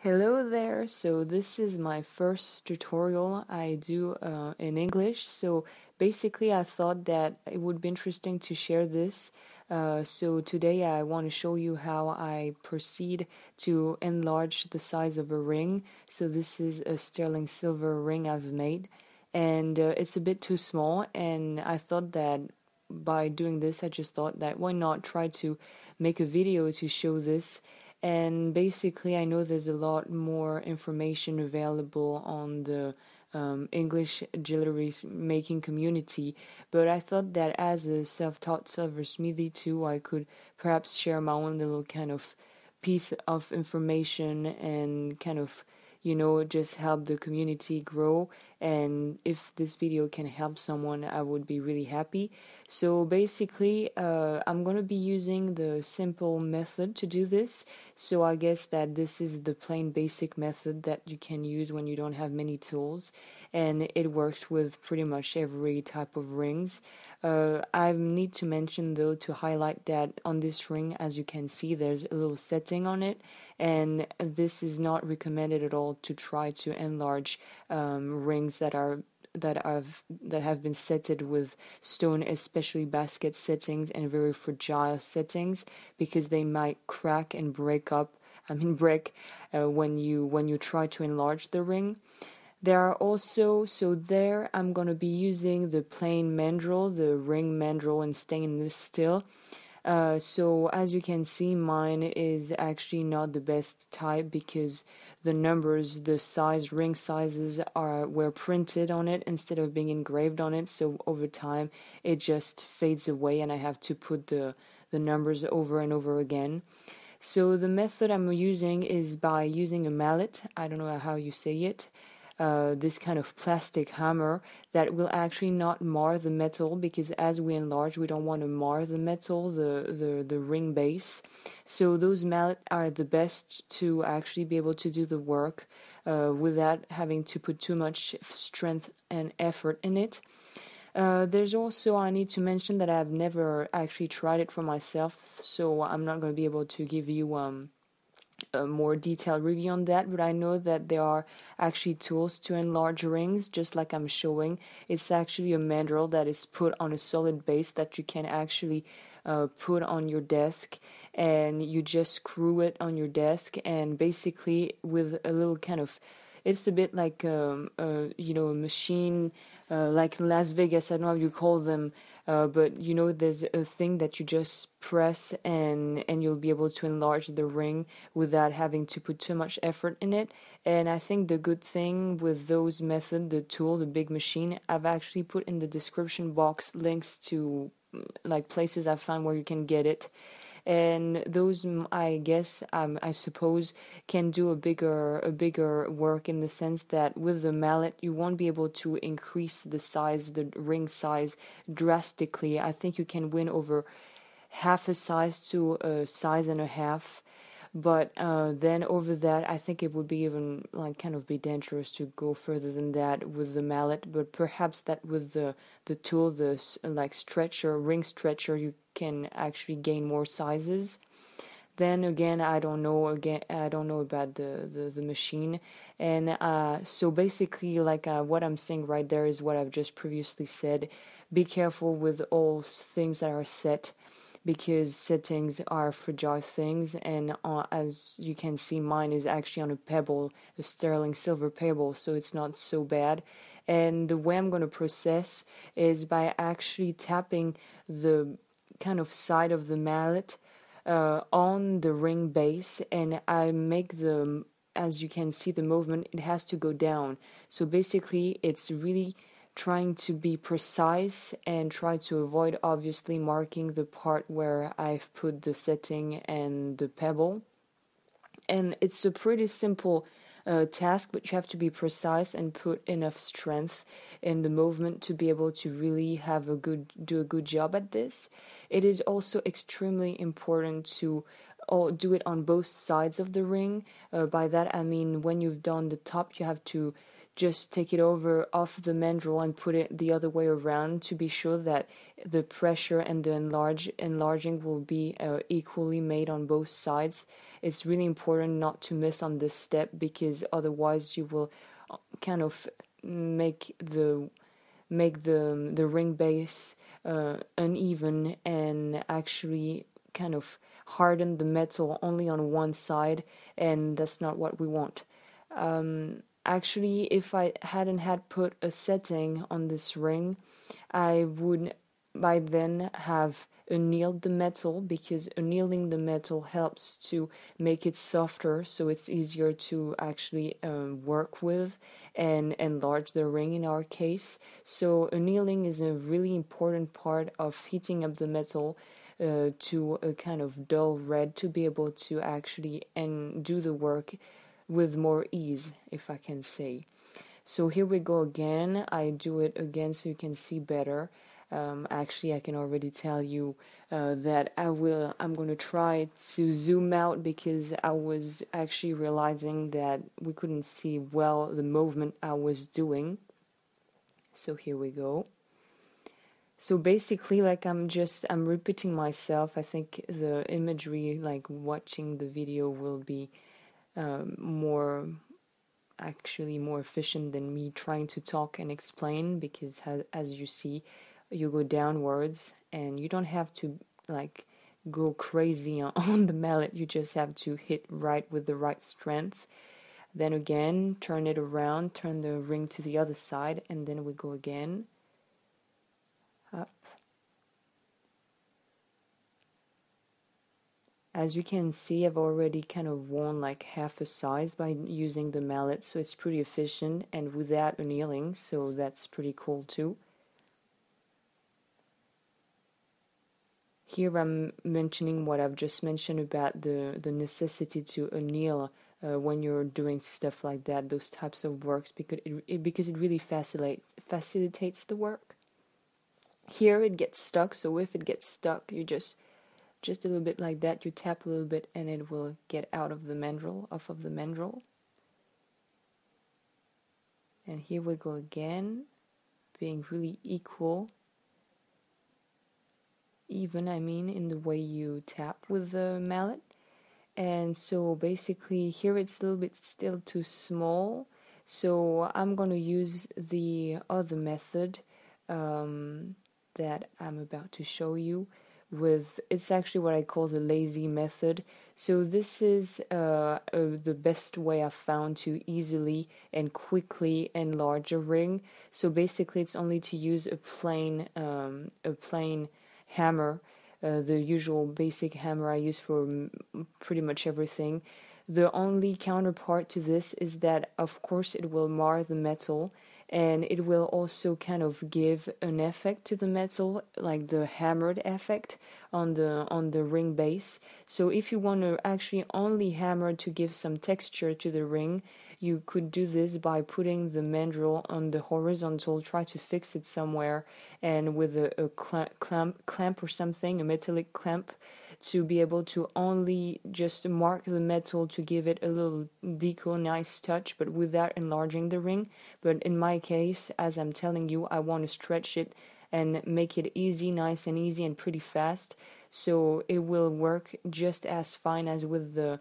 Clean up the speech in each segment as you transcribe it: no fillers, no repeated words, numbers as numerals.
Hello there, so this is my first tutorial I do in English. So basically I thought that it would be interesting to share this. So today I want to show you how I proceed to enlarge the size of a ring. So this is a sterling silver ring I've made, and it's a bit too small, and I thought that by doing this I just thought that why not try to make a video to show this. And basically I know there's a lot more information available on the English jewelry making community, but I thought that as a self-taught silversmithy too, I could perhaps share my own little kind of piece of information and kind of just help the community grow. And if this video can help someone, I would be really happy. So basically I'm going to be using the simple method to do this. So I guess that this is the plain basic method that you can use when you don't have many tools, and it works with pretty much every type of rings. I need to mention though, to highlight that on this ring, as you can see, there's a little setting on it, and this is not recommended at all to try to enlarge rings that have been setted with stone, especially basket settings and very fragile settings, because they might crack and break when you try to enlarge the ring. There are also, so there I'm going to be using the plain mandrel, the ring mandrel in stainless steel. So as you can see, mine is actually not the best type because the numbers, the ring sizes were printed on it instead of being engraved on it. So over time, it just fades away, and I have to put the numbers over and over again. So the method I'm using is by using a mallet. I don't know how you say it. This kind of plastic hammer that will actually not mar the metal, because as we enlarge, we don't want to mar the metal, the ring base. So those mallets are the best to actually be able to do the work without having to put too much strength and effort in it. There's also, I need to mention that I've never actually tried it for myself, so I'm not going to be able to give you a more detailed review on that, but I know that there are actually tools to enlarge rings, just like I'm showing. It's actually a mandrel that is put on a solid base that you can actually put on your desk, and you just screw it on your desk, and basically with a little kind of, it's a bit like a machine, like in Las Vegas, I don't know how you call them, but there's a thing that you just press, and you'll be able to enlarge the ring without having to put too much effort in it. And I think the good thing with those methods, the tool, the big machine, I've actually put in the description box links to like places I found where you can get it. And those, I guess, I suppose, can do a bigger work, in the sense that with the mallet you won't be able to increase the ring size drastically. I think you can win over half a size to a size and a half, but then over that I think it would be even like kind of be dangerous to go further than that with the mallet. But perhaps that with the tool, the like ring stretcher, you can actually gain more sizes. Then again, I don't know about the machine. And so basically, like what I'm saying right there is what I've just previously said. Be careful with all things that are set, because settings are fragile things, and as you can see, mine is actually on a pebble, a sterling silver pebble, so it's not so bad. And the way I'm going to process is by actually tapping the kind of side of the mallet on the ring base, and I make as you can see, the movement, it has to go down. So basically it's really trying to be precise and try to avoid obviously marking the part where I've put the setting and the pebble. And it's a pretty simple task, but you have to be precise and put enough strength in the movement to be able to really do a good job at this. It is also extremely important to do it on both sides of the ring. By that I mean, when you've done the top, you have to just take it off the mandrel and put it the other way around, to be sure that the pressure and the enlarging will be equally made on both sides. it's really important not to miss on this step, because otherwise you will kind of make the ring base uneven, and actually kind of harden the metal only on one side, and that's not what we want. Actually, if I hadn't had put a setting on this ring, I would by then have annealed the metal, because annealing the metal helps to make it softer, so it's easier to actually work with and enlarge the ring in our case. So annealing is a really important part of heating up the metal to a kind of dull red, to be able to actually and do the work with more ease, if I can say. So here we go again. I do it again so you can see better. Actually, I can already tell you that I'm going to try to zoom out, because I was actually realizing that we couldn't see well the movement I was doing. So here we go. So basically, like I'm repeating myself. I think the imagery, like watching the video, will be more efficient than me trying to talk and explain, because as you see, you go downwards and you don't have to like go crazy on the mallet. You just have to hit right with the right strength. Then again, turn it around, turn the ring to the other side, and then we go again up. As you can see, I've already kind of worn like half a size by using the mallet, so it's pretty efficient and without annealing, so that's pretty cool too. Here I'm mentioning what I've just mentioned about the necessity to anneal when you're doing stuff like that, those types of works, because it really facilitates the work. Here it gets stuck, so if it gets stuck, you just a little bit like that, you tap a little bit and it will get out of the mandrel, off of the mandrel. And here we go again, being really even, I mean, in the way you tap with the mallet. And so basically here it's a little bit still too small, so I'm going to use the other method that I'm about to show you. It's actually what I call the lazy method. So this is the best way I've found to easily and quickly enlarge a ring. So basically it's only to use a plain hammer, the usual basic hammer I use for pretty much everything. The only counterpart to this is that, of course, it will mar the metal, and it will also kind of give an effect to the metal, like the hammered effect on the ring base. So if you want to actually only hammer to give some texture to the ring, you could do this by putting the mandrel on the horizontal, try to fix it somewhere, and with a clamp or something, a metallic clamp, to be able to only just mark the metal to give it a little deco, nice touch, but without enlarging the ring. But in my case, as I'm telling you, I want to stretch it and make it easy, nice and easy and pretty fast, so it will work just as fine as with the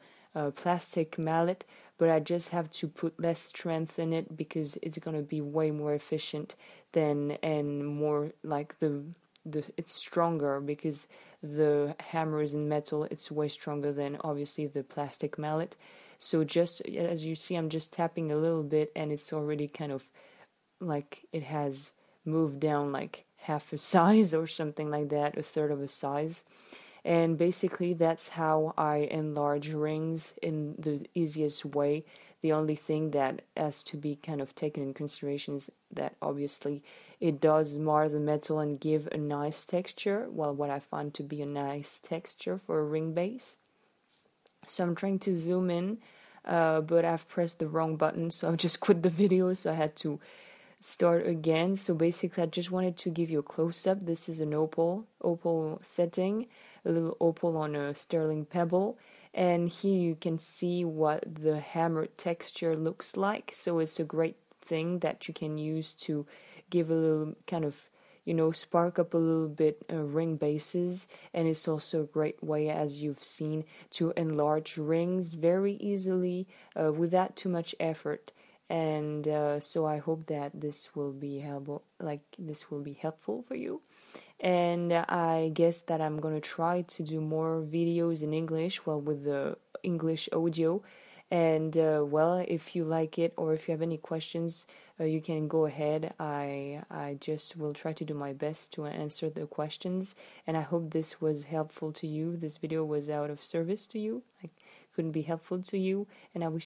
plastic mallet, but I just have to put less strength in it, because it's going to be way more efficient than, and more like it's stronger, because the hammer is in metal, it's way stronger than obviously the plastic mallet. So just as you see, I'm just tapping a little bit and it's already kind of like it has moved down like half a size or something like that, a third of a size. And basically that's how I enlarge rings in the easiest way. The only thing that has to be kind of taken in consideration is that obviously it does mar the metal and give a nice texture, well, what I find to be a nice texture for a ring base. So I'm trying to zoom in, but I've pressed the wrong button, so I've just quit the video, so I had to start again. So basically I just wanted to give you a close-up. This is an opal setting, a little opal on a sterling pebble, and here you can see what the hammered texture looks like. So it's a great thing that you can use to give a little kind of, spark up a little bit ring bases, and it's also a great way, as you've seen, to enlarge rings very easily without too much effort. And so I hope that this will be helpful for you. And I guess that I'm gonna try to do more videos in English, with the English audio. And if you like it, or if you have any questions, you can go ahead. I just will try to do my best to answer the questions, and I hope this was helpful to you. This video was out of service to you, couldn't be helpful to you, and I wish